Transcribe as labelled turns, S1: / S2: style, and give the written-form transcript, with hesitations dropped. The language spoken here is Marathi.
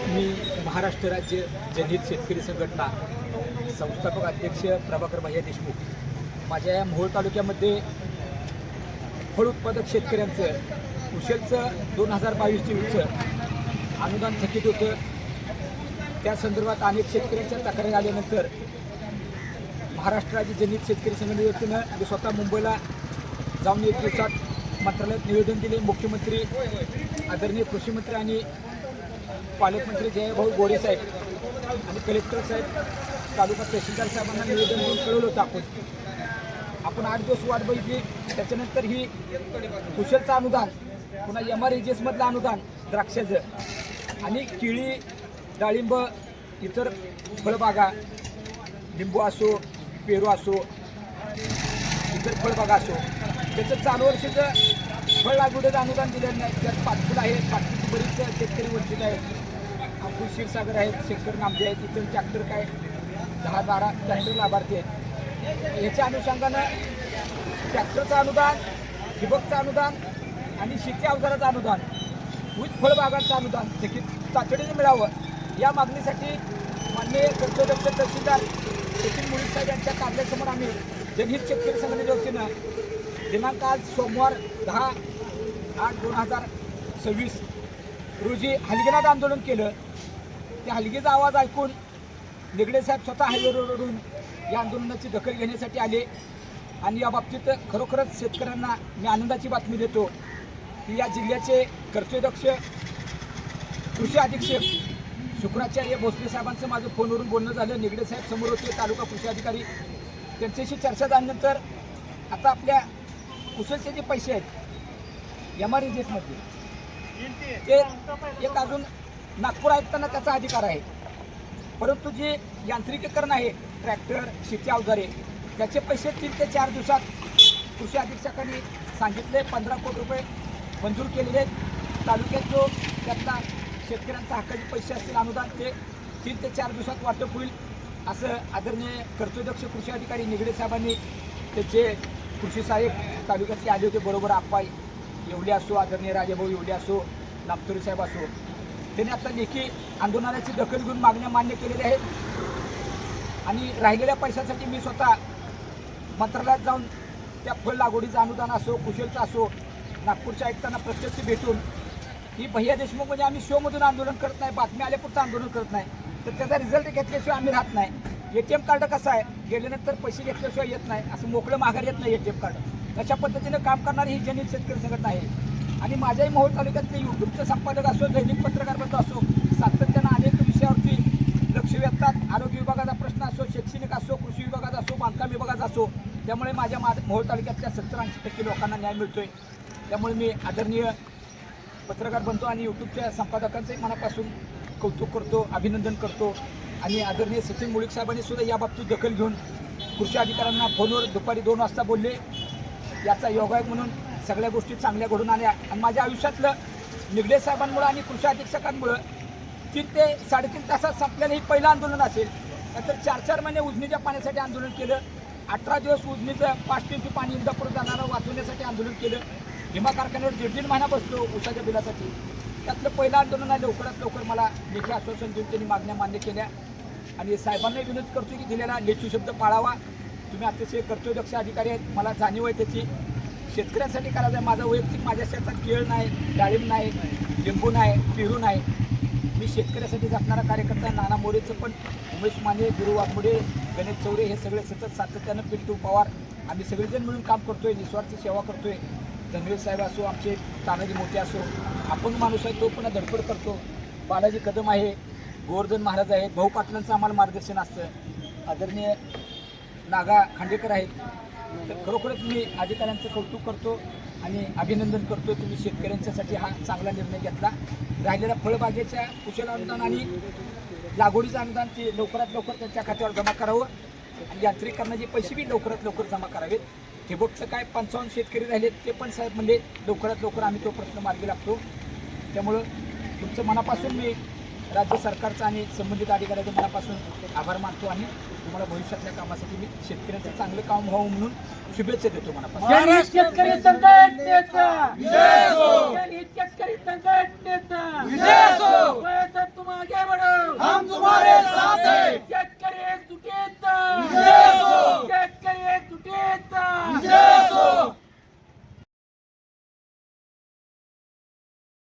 S1: मी महाराष्ट्र राज्य जनहित शेतकरी संघटना संस्थापक अध्यक्ष प्रभाकर भैया देशमुख. माझ्या या मोहोळ तालुक्यामध्ये फळ उत्पादक शेतकऱ्यांचं कुशलचं 2022-23 अनुदान थकीत होतं. त्या संदर्भात अनेक शेतकऱ्यांच्या तक्रारी आल्यानंतर महाराष्ट्र राज्य जनहित शेतकरी संघटनेनं मी स्वतः मुंबईला जाऊन 1 दिवसात मंत्रालयात निवेदन दिले. मुख्यमंत्री आदरणीय कृषी मंत्री आणि पालकमंत्री जयभाऊ गोरे साहेब आणि कलेक्टर साहेब तालुका तहसीलदार साहेबांना निवेदन देऊन कळवलं होतं. आपण 8 दिवस वाट बघितली. त्याच्यानंतर ही कुशलचं अनुदान, पुन्हा MREGSमधलं अनुदान द्राक्षाचं आणि केळी, डाळिंब, इतर फळबागा, लिंबू असो, पेरू असो, इतर फळबागा असो, त्याचं चालू वर्षीचं फळ लागवडीचं अनुदान दिलेलं नाही. त्यात पाटपूल आहे, पाटपूलची बरीच शेतकरी वंचित आहेत. अंकुश क्षीरसागर आहेत, शेखर नामदे आहेत, इतर ट्रॅक्टर काय 10-12 ट्रॅक्टर लाभार्थी आहेत. याच्या अनुषंगानं ट्रॅक्टरचं अनुदान, ठिबकचं अनुदान आणि शेती अवजाराचं अनुदान, विविध फळबागांचं अनुदान थकीत तातडीने मिळावं या मागणीसाठी माननीय कर्तव्यदक्ष तहसीलदार सचिन मुळीक साहेब यांच्या कार्यालयासमोर आम्ही जनहित शेतकरी संघटनेच्या वतीनं दिनांक आज सोमवार 10/8/2026 रोजी हलगीनाथ आंदोलन केलं. त्या हलगीचा आवाज ऐकून निगडे साहेब स्वतः हायवे रोडवरून या आंदोलनाची दखल घेण्यासाठी आले आणि या बाबतीत खरोखरच शेतकऱ्यांना मी आनंदाची बातमी देतो की या जिल्ह्याचे कर्तव्यदक्ष कृषी अधीक्षक शुक्राचार्य भोसले साहेबांचं माझं फोनवरून बोलणं झालं. निगडे साहेब समोर होते, तालुका कृषी अधिकारी. त्यांच्याशी चर्चा झाल्यानंतर आता आपल्या कुशलचे जे पैसे आहेत MREGSमध्ये ते एक अजून नागपूर आयुक्तांना त्याचा अधिकार आहे, परंतु जे यांत्रिकीकरण आहे, ट्रॅक्टर, शेती अवजारे, त्याचे पैसे 3 ते 4 दिवसात कृषी अधीक्षकांनी सांगितले 15 कोटी रुपये मंजूर केलेले आहेत. तालुक्यात जो त्यातला शेतकऱ्यांचा हक्काचे पैसे असतील अनुदान ते 3 ते 4 दिवसात वाटप होईल असं आदरणीय कर्तव्यदक्ष कृषी अधिकारी निगडे साहेबांनी त्याचे कृषी साहेब तालुक्यातले आले होते. बरोबर आप्पा येवले असो, आदरणीय राजेभाऊ येवले असो, नागतोरी साहेब असो, त्यांनी आता लेखी आंदोलनाची दखल घेऊन मागण्या मान्य केलेल्या आहेत आणि राहिलेल्या पैशासाठी मी स्वतः मंत्रालयात जाऊन त्या फळ लागवडीचं अनुदान असो, कुशलचं असो, नागपूरच्या आयुक्तांना प्रत्यक्ष भेटून ही भैया देशमुख म्हणजे आम्ही शोमधून आंदोलन करत नाही, बातमी आल्यापुरतं आंदोलन करत नाही, तर त्याचा रिझल्ट घेतल्याशिवाय आम्ही राहत नाही. ATM कार्ड कसं आहे, गेल्यानंतर पैसे घेतल्याशिवाय येत नाही, असं मोकळं माघार येत नाही ATM कार्ड. तशा पद्धतीनं काम करणारी ही जनहित शेतकरी संघटना आहे. आणि माझ्याही मोहोळ तालुक्यातले यूट्यूबचे संपादक असो, दैनिक पत्रकार बंधू असो, सातत्यानं अनेक विषयावरती लक्ष वेधतात. आरोग्य विभागाचा प्रश्न असो, शैक्षणिक असो, कृषी विभागाचा असो, बांधकाम विभागाचा असो, त्यामुळे माझ्या मोहोळ तालुक्यातल्या 70-80% लोकांना न्याय मिळतोय. त्यामुळे मी आदरणीय पत्रकार बंधू आणि यूट्यूबच्या संपादकांचंही मनापासून कौतुक करतो, अभिनंदन करतो. आणि आदरणीय सचिन मुळीक साहेबांनी सुद्धा याबाबतीत दखल घेऊन कृषी अधिकाऱ्यांना फोनवर दुपारी 2 वाजता बोलले. याचा योगायोग म्हणून सगळ्या गोष्टी चांगल्या घडून आल्या आणि माझ्या आयुष्यातलं निगडे साहेबांमुळं आणि कृषी अधीक्षकांमुळं 3 ते 3.5 तासात संपलेलं हे पहिलं आंदोलन असेल. नंतर 4-4 महिने उजनीच्या पाण्यासाठी आंदोलन केलं. 18 दिवस उजनीचं 5 टीमची पाणी इंदापूर जाणारं वाचवण्यासाठी आंदोलन केलं. भीमा कारखान्यावर 1.5 महिना बसलो ऊसाच्या बिलासाठी. त्यातलं पहिलं आंदोलन आहे. लवकरात लवकर मला लेखी आश्वासन देऊन त्यांनी मागण्या मान्य केल्या आणि साहेबांनाही विनंती करतो की दिलेला लेखी शब्द पाळावा. तुम्ही अतिशय कर्तव्यदक्ष अधिकारी आहेत, मला जाणीव आहे त्याची. शेतकऱ्यांसाठी करायचं आहे. माझा वैयक्तिक माझ्या शेतात केळ नाही, डाळिंब नाही, लिंबू नाही, पेरू नाही. मी शेतकऱ्यासाठी जपणारा कार्यकर्ता. नाना मोरेचं पण, उमेश माने, गुरु वाघमोडे, गणेश चौरे हे सगळे सतत सातत्यानं पिंटू पवार आम्ही सगळेजण मिळून काम करतोय, निस्वार्थी सेवा करतोय. धनवीर साहेब असो, आमचे तानाजी मोठे असो, आपण माणूस आहे तो पण धडपड करतो. बालाजी कदम आहे, गोवर्धन महाराज आहेत, भाऊ पाटलांचं आम्हाला मार्गदर्शन असतं. आदरणीय नागा खांडेकर आहेत. तर खरोखरच मी अधिकाऱ्यांचं कौतुक करतो आणि अभिनंदन करतो. तुम्ही शेतकऱ्यांच्यासाठी हा चांगला निर्णय घेतला. राहिलेल्या फळबागेच्या कुशल अनुदान आणि लागवडीचं अनुदान ते लवकरात लवकर त्यांच्या खात्यावर जमा करावं आणि यांत्रिकीकरणाचे पैसे बी लवकरात लवकर जमा करावेत. ठिबकचं काय 55 शेतकरी राहिलेत ते पण साहेब म्हणजे लवकरात लवकर आम्ही तो प्रश्न मार्गी लागतो. त्यामुळं तुमचं मनापासून मी राज्य सरकारचा आणि संबंधित अधिकाऱ्याचं मनापासून आभार मानतो आणि तुम्हाला भविष्यातल्या कामासाठी मी शेतकऱ्यांचं चांगलं काम व्हावं म्हणून शुभेच्छा देतो मनापासून.
S2: शेतकरी संघटनेचा हमारे साथ